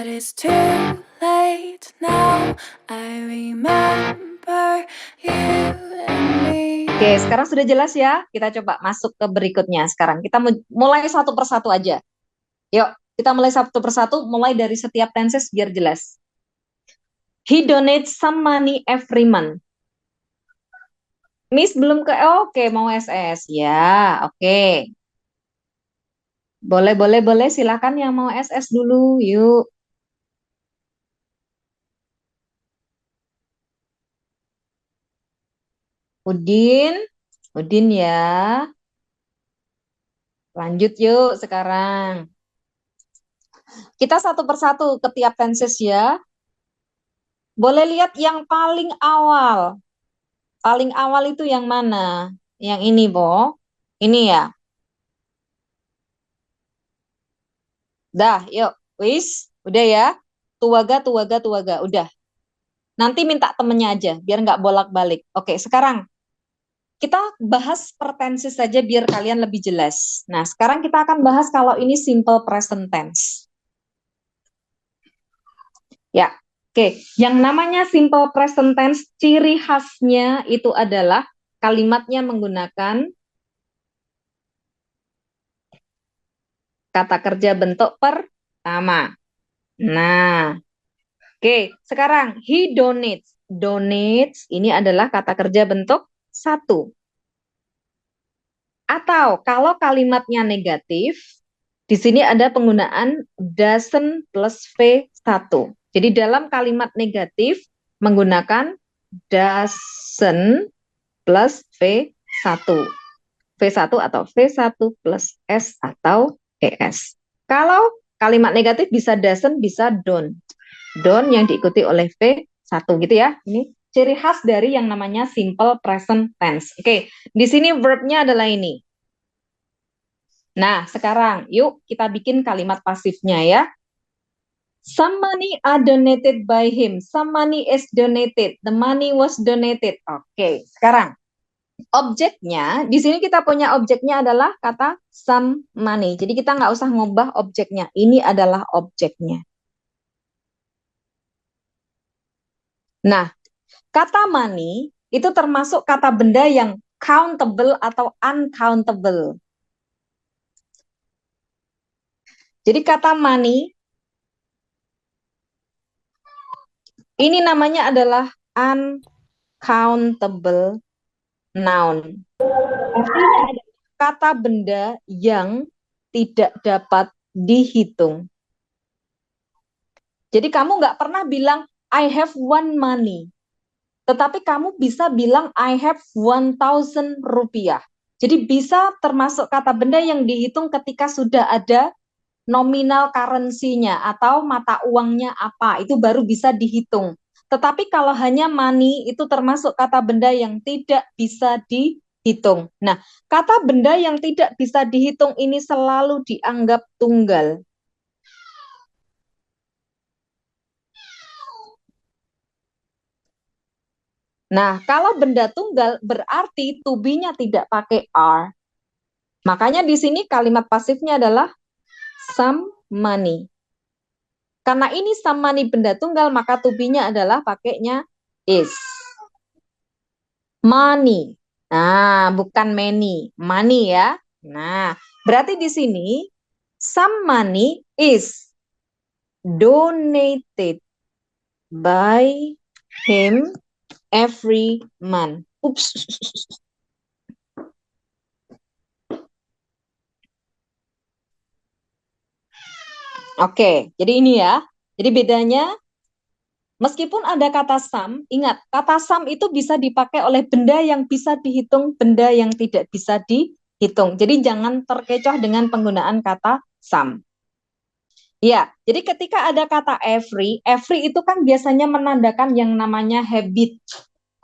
it's too late now. I remember you and me. Oke, sekarang sudah jelas ya? Kita coba masuk ke berikutnya. Sekarang kita mulai satu persatu aja. Yuk, kita mulai satu persatu, mulai dari setiap tenses biar jelas. He donates some money every month. Miss belum ke, oke, mau SS. Ya, oke. Boleh, silakan yang mau SS dulu, yuk. Udin ya. Lanjut yuk sekarang. Kita satu persatu ke tiap tenses ya. Boleh lihat yang paling awal. Paling awal itu yang mana? Yang ini, Bo. Ini ya. Dah, yuk. Wis, udah ya. Tuaga. Udah. Nanti minta temennya aja, biar nggak bolak-balik. Oke, sekarang kita bahas per tenses saja biar kalian lebih jelas. Nah, sekarang kita akan bahas kalau ini simple present tense. Ya, oke. Yang namanya simple present tense, ciri khasnya itu adalah kalimatnya menggunakan kata kerja bentuk pertama. Nah, oke. Sekarang, he donates. Donates ini adalah kata kerja bentuk satu. Atau kalau kalimatnya negatif, di sini ada penggunaan doesn't plus V1. Jadi dalam kalimat negatif menggunakan doesn't plus V1. V1 atau V1 plus S atau ES. Kalau kalimat negatif bisa doesn't, bisa don't. Don't yang diikuti oleh V1 gitu ya. Ini ciri khas dari yang namanya simple present tense. Oke, di sini verbnya adalah ini. Nah, sekarang yuk kita bikin kalimat pasifnya ya. Some money are donated by him. Some money is donated. The money was donated. Oke, sekarang objeknya, di sini kita punya objeknya adalah kata some money. Jadi kita nggak usah ngubah objeknya. Ini adalah objeknya. Nah, kata money itu termasuk kata benda yang countable atau uncountable. Jadi kata money ini namanya adalah uncountable noun. Artinya ada kata benda yang tidak dapat dihitung. Jadi kamu nggak pernah bilang I have one money. Tetapi kamu bisa bilang I have 1.000 rupiah. Jadi bisa termasuk kata benda yang dihitung ketika sudah ada nominal currency-nya atau mata uangnya apa. Itu baru bisa dihitung. Tetapi kalau hanya money itu termasuk kata benda yang tidak bisa dihitung. Nah, kata benda yang tidak bisa dihitung ini selalu dianggap tunggal. Nah, kalau benda tunggal berarti to be-nya tidak pakai are. Makanya di sini kalimat pasifnya adalah some money. Karena ini some money benda tunggal, maka to be-nya adalah pakainya is. Money. Nah, bukan many. Money ya. Nah, berarti di sini some money is donated by him every month. Oops. Oke, jadi ini ya. Jadi bedanya, meskipun ada kata some, ingat, kata some itu bisa dipakai oleh benda yang bisa dihitung, benda yang tidak bisa dihitung. Jadi jangan terkecoh dengan penggunaan kata some. Ya, jadi ketika ada kata every itu kan biasanya menandakan yang namanya habit.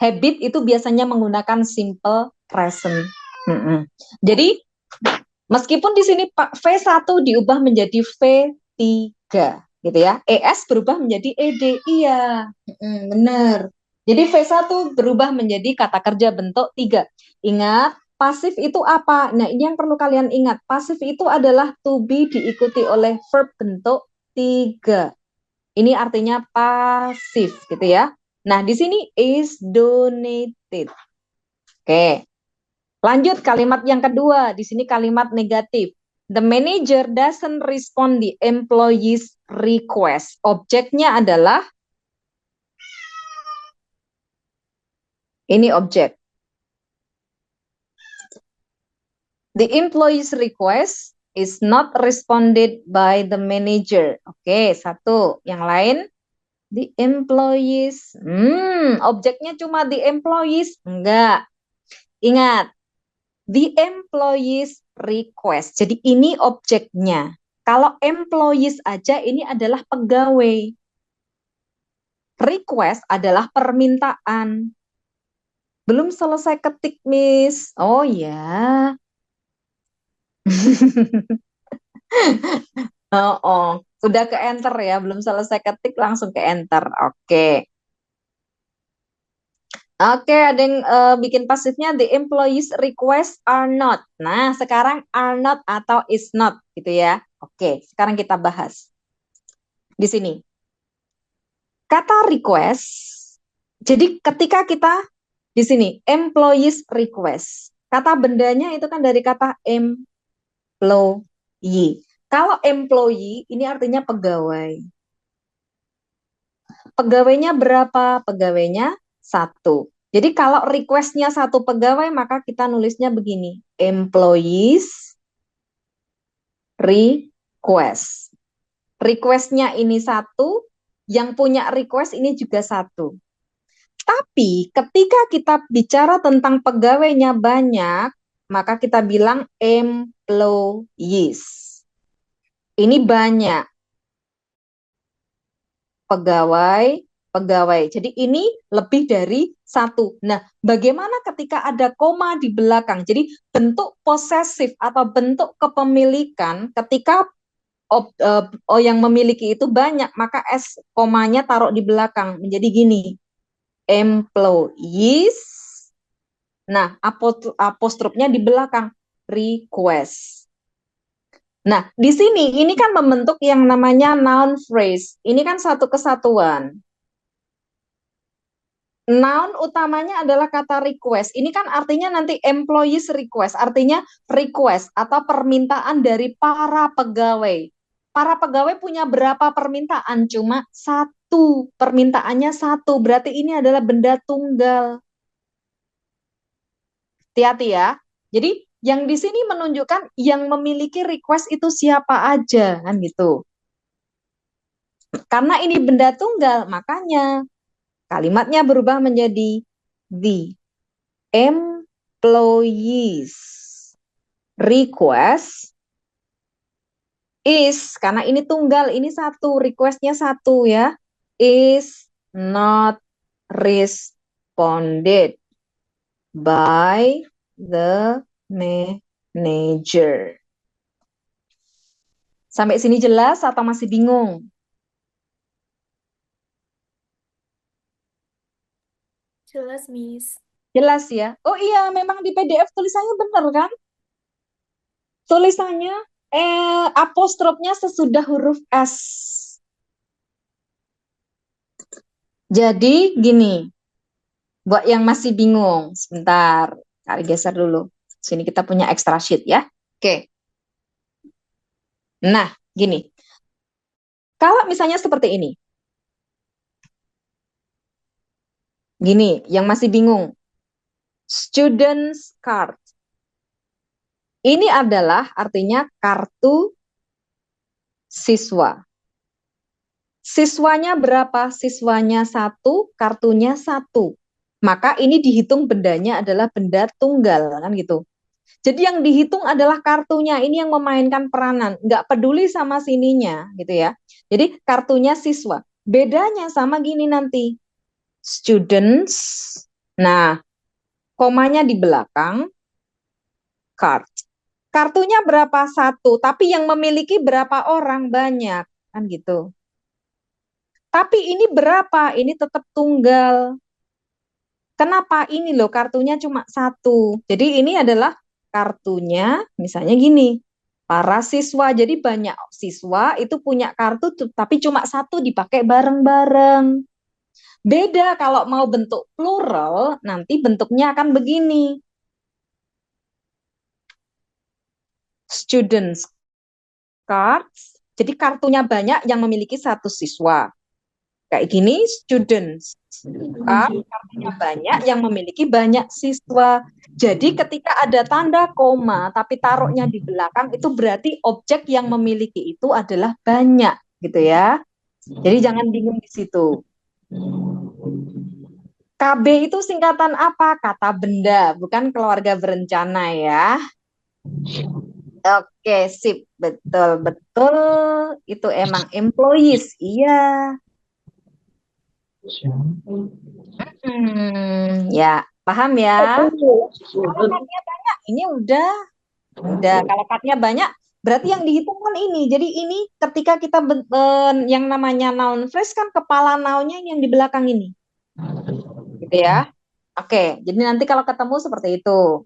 Habit itu biasanya menggunakan simple present. Jadi meskipun di sini V1 diubah menjadi V3 gitu ya. ES berubah menjadi ED. Iya, benar. Jadi V1 berubah menjadi kata kerja bentuk 3. Ingat, pasif itu apa? Nah, ini yang perlu kalian ingat. Pasif itu adalah to be diikuti oleh verb bentuk 3. Ini artinya pasif gitu ya. Nah, di sini is donated. Oke. Lanjut kalimat yang kedua. Di sini kalimat negatif. The manager doesn't respond the employee's request. Objeknya adalah ini objek. The employee's request is not responded by the manager. Oke, satu. Yang lain, the employees. Objeknya cuma the employees? Enggak. Ingat, the employees request. Jadi ini objeknya. Kalau employees aja ini adalah pegawai. Request adalah permintaan. Belum selesai ketik, Miss. Oh ya. Oh, udah ke enter ya, belum selesai ketik langsung ke enter. Oke. Oke, ada yang bikin pasifnya the employees request are not. Nah, sekarang are not atau is not gitu ya. Oke, sekarang kita bahas. Di sini. Kata request. Jadi ketika kita di sini employees request. Kata bendanya itu kan dari kata employee. Kalau employee ini artinya pegawai. Pegawainya berapa? Pegawainya satu. Jadi kalau requestnya satu pegawai, maka kita nulisnya begini. Employees request. Requestnya ini satu, yang punya request ini juga satu. Tapi ketika kita bicara tentang pegawainya banyak, maka kita bilang employees. Ini banyak. Pegawai. Jadi ini lebih dari satu. Nah, bagaimana ketika ada koma di belakang? Jadi bentuk posesif atau bentuk kepemilikan ketika yang memiliki itu banyak, maka S komanya taruh di belakang. Menjadi gini, employees. Nah, apostrofnya di belakang, request. Nah, di sini ini kan membentuk yang namanya noun phrase. Ini kan satu kesatuan. Noun utamanya adalah kata request. Ini kan artinya nanti employees request, artinya request atau permintaan dari para pegawai. Para pegawai punya berapa permintaan? Cuma satu. Permintaannya satu. Berarti ini adalah benda tunggal. Hati-hati ya. Jadi yang di sini menunjukkan yang memiliki request itu siapa aja, kan gitu. Karena ini benda tunggal, makanya kalimatnya berubah menjadi the employees request is, karena ini tunggal, ini satu, requestnya satu ya, is not responded by the manager. Sampai sini jelas atau masih bingung? Jelas, Miss. Jelas ya? Oh iya, memang di PDF tulisannya benar kan? Tulisannya apostrofnya sesudah huruf S. Jadi gini, buat yang masih bingung, sebentar, kali geser dulu. Sini kita punya extra sheet ya. Oke. Nah, gini. Kalau misalnya seperti ini. Gini, yang masih bingung. Student's card. Ini adalah artinya kartu siswa. Siswanya berapa? Siswanya satu, kartunya satu. Maka ini dihitung bendanya adalah benda tunggal, kan gitu. Jadi yang dihitung adalah kartunya, ini yang memainkan peranan, nggak peduli sama sininya, gitu ya. Jadi kartunya siswa. Bedanya sama gini nanti, students, nah komanya di belakang, card. Kartunya berapa? Satu, tapi yang memiliki berapa orang? Banyak, kan gitu. Tapi ini berapa? Ini tetap tunggal. Kenapa? Ini loh kartunya cuma satu. Jadi ini adalah kartunya, misalnya gini. para siswa. Jadi banyak siswa itu punya kartu tapi cuma satu dipakai bareng-bareng. Beda kalau mau bentuk plural, nanti bentuknya akan begini. Students cards, jadi kartunya banyak yang memiliki satu siswa. Kayak gini, students card, kartunya banyak yang memiliki banyak siswa. Jadi ketika ada tanda koma tapi taruhnya di belakang, itu berarti objek yang memiliki itu adalah banyak, gitu ya. Jadi jangan bingung di situ. KB itu singkatan apa? Kata benda, bukan keluarga berencana ya. Oke, sip. Betul-betul. Itu emang employees. Iya. Ya, paham ya? Kalau katnya banyak, ini udah. Kalau katnya banyak, berarti yang dihitung kan ini. Jadi ini ketika kita yang namanya noun phrase kan kepala nounnya yang di belakang ini. Gitu ya. Oke, jadi nanti kalau ketemu seperti itu.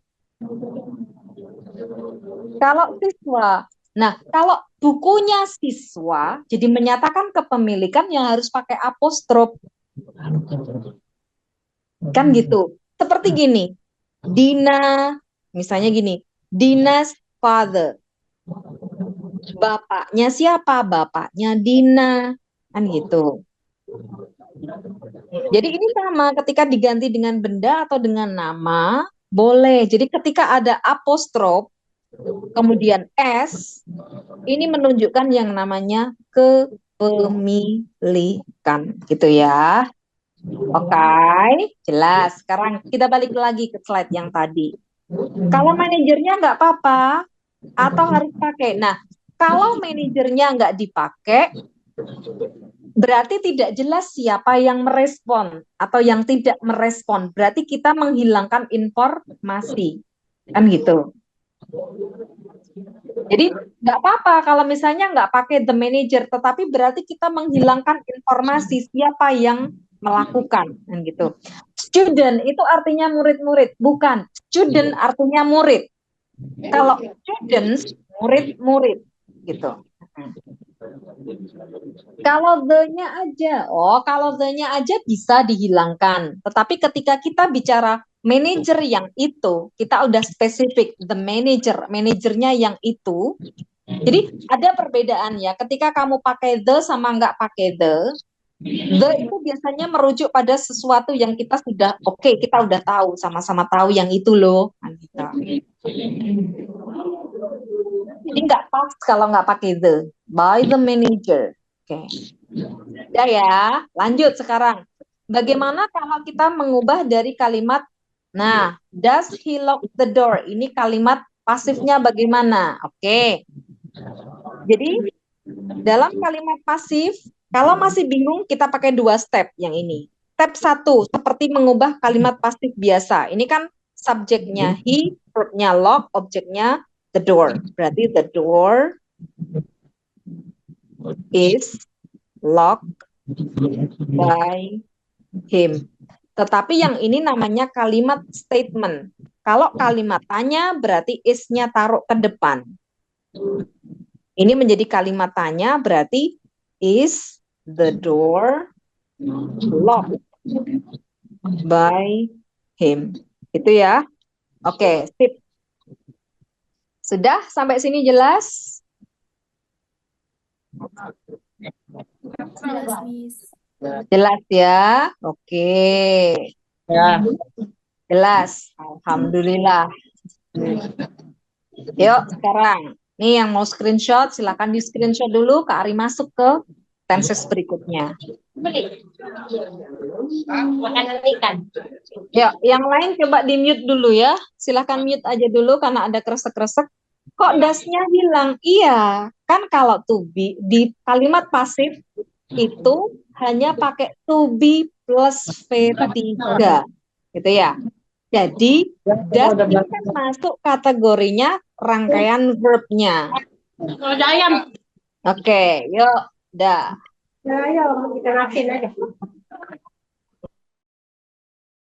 Kalau siswa, nah kalau bukunya siswa, jadi menyatakan kepemilikan yang harus pakai apostrof. Kan gitu. Seperti gini, Dina, misalnya gini, Dina's father. Bapaknya siapa? Bapaknya Dina. Kan gitu. Jadi ini sama ketika diganti dengan benda atau dengan nama, boleh. Jadi ketika ada apostrof, kemudian S, ini menunjukkan yang namanya kepemilikan, gitu ya. Oke, jelas. Sekarang kita balik lagi ke slide yang tadi. Kalau manajernya nggak apa-apa, atau harus pakai. Nah, kalau manajernya nggak dipakai, berarti tidak jelas siapa yang merespon atau yang tidak merespon. Berarti kita menghilangkan informasi. Kan gitu. Jadi nggak apa-apa kalau misalnya nggak pakai the manager, tetapi berarti kita menghilangkan informasi siapa yang melakukan, kan gitu. Student itu artinya murid-murid, bukan. Student artinya murid. Kalau students, murid-murid, gitu. Kalau the-nya aja, kalau the-nya aja bisa dihilangkan. Tetapi ketika kita bicara manajer yang itu, kita udah spesifik, the manager, manajernya yang itu. Jadi ada perbedaan ya, ketika kamu pakai the sama nggak pakai the itu biasanya merujuk pada sesuatu yang kita sudah, kita udah tahu, sama-sama tahu yang itu loh. Jadi nggak pas kalau nggak pakai the, by the manager. Ya, lanjut sekarang. Bagaimana kalau kita mengubah dari kalimat, nah, does he lock the door? Ini kalimat pasifnya bagaimana? Jadi, dalam kalimat pasif, kalau masih bingung, kita pakai 2 step yang ini. Step 1, seperti mengubah kalimat pasif biasa. Ini kan subjeknya he, verbnya lock, objeknya the door. Berarti the door is locked by him. Tetapi yang ini namanya kalimat statement. Kalau kalimat tanya berarti is-nya taruh ke depan. Ini menjadi kalimat tanya berarti is the door locked by him. Itu ya. Sip. Sudah sampai sini jelas? Jelas, Miss. Jelas ya? Ya. Jelas. Alhamdulillah. Yuk sekarang. Nih yang mau screenshot, silakan di screenshot dulu. Kak Ari masuk ke tenses berikutnya. Ya, yang lain coba di mute dulu ya. Silakan mute aja dulu karena ada kresek-kresek. Kok dasnya hilang? Iya, kan kalau to be di kalimat pasif itu hanya pakai to be plus V3, gitu ya. Jadi das ini kan masuk kategorinya rangkaian verbnya. Oke, yuk, dah. Ayo, kita rapiin aja.